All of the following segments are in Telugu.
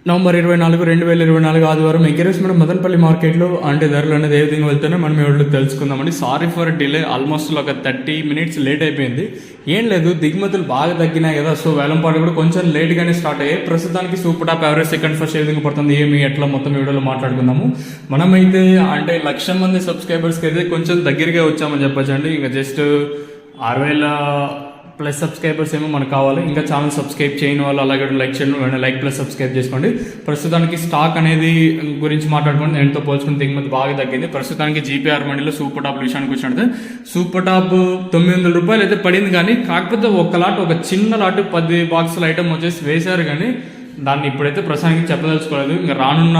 నవంబర్ 24, 2024 ఆదివారం ఎంకరేజ్ మనం మదనపల్లి మార్కెట్లో అంటే ధరలు అనేది ఏ విధంగా వెళ్తానో మనం ఎవరు తెలుసుకుందామండి. సారీ ఫర్ డిలే, ఆల్మోస్ట్ ఒక 30 minutes లేట్ అయిపోయింది. ఏం లేదు, దిగుమతులు బాగా తగ్గినాయి కదా, సో వేలంపాటు కూడా కొంచెం లేట్గానే స్టార్ట్ అయ్యాయి. ప్రస్తుతానికి super top average second first ఏ విధంగా పడుతుంది ఏమి ఎట్లా మొత్తం వీడియోలో మాట్లాడుకుందాము. మనమైతే అంటే 1,00,000 మంది సబ్స్క్రైబర్స్కి అయితే కొంచెం దగ్గరగా వచ్చామని చెప్పచ్చండి. ఇంకా జస్ట్ 6,000+ సబ్స్క్రైబర్స్ ఏమో మనకు కావాలి. ఇంకా ఛానల్ సబ్స్క్రైబ్ చేయని వాళ్ళు అలాగే లైక్ చేయండి, లైక్ ప్లస్ సబ్స్క్రైబ్ చేసుకోండి. ప్రస్తుతానికి స్టాక్ అనేది గురించి మాట్లాడుకోండి. ఎంతో పోల్చుకుని దిగుమతి బాగా తగ్గింది. ప్రస్తుతానికి జీపీఆర్ మండీలో సూపర్ టాప్ విషయానికి వచ్చినట్టు సూపర్ టాప్ 900 రూపాయలు అయితే పడింది. కానీ కాకపోతే ఒక చిన్న లాట్ 10 బాక్సుల ఐటమ్ వచ్చేసి వేశారు, కానీ దాన్ని ఇప్పుడైతే ప్రస్తుతానికి చెప్పదలుచుకోలేదు. ఇంకా రానున్న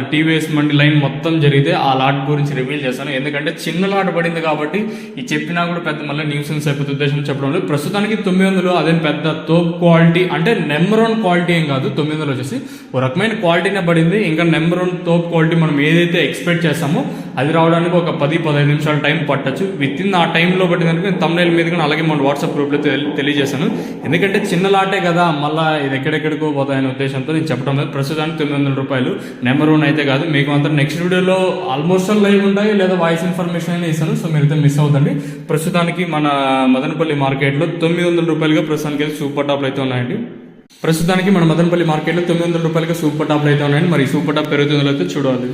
టీవీఎస్ మండి లైన్ మొత్తం జరిగితే ఆ లాట్ గురించి రివీల్ చేస్తాను. ఎందుకంటే చిన్న లాట్ పడింది కాబట్టి ఈ చెప్పినా కూడా పెద్ద మళ్ళీ న్యూసెన్స్ అయిపోతే ఉద్దేశం చెప్పడం లేదు. ప్రస్తుతానికి 900 అదేం పెద్ద తోప్ క్వాలిటీ అంటే నెంబర్ 1 క్వాలిటీ ఏం కాదు. 900 వచ్చేసి ఒక రకమైన క్వాలిటీనే పడింది. ఇంకా నెంబర్ 1 తోప్ క్వాలిటీ మనం ఏదైతే ఎక్స్పెక్ట్ చేస్తామో అది రావడానికి ఒక 10-15 నిమిషాల టైం పట్టచ్చు. విత్ ఇన్ ఆ టైంలో పట్టిందని తమ్నైల్ మీద కానీ అలాగే మన వాట్సాప్ గ్రూప్లో తెలియజేశాను. ఎందుకంటే చిన్న లాటే కదా, మళ్ళీ ఇది ఎక్కడెక్కడికో పోతాయని ఉద్దేశంతో నేను చెప్పడం లేదు. ప్రస్తుతానికి 900 రూపాయలు నెంబర్ 1 అయితే కాదు. మీకు అంతా నెక్స్ట్ వీడియోలో ఆల్మోస్ట్ లైవ్ ఉంటాయి లేదా వాయిస్ ఇన్ఫర్మేషన్ అయినా ఇస్తాను, సో మీరైతే మిస్ అవుతండి. ప్రస్తుతానికి మన మదనపల్లి మార్కెట్లో 900 రూపాయలుగా ప్రస్తుతానికి అయితే సూపర్ టాప్లు అయితే ఉన్నాయండి. ప్రస్తుతానికి మన మదనపల్లి మార్కెట్లో 900 రూపాయలుగా సూపర్ టాప్లు అయితే ఉన్నాయండి. మరి సూపర్ టాప్ పెరుగుతుందో అయితే చూడాలి.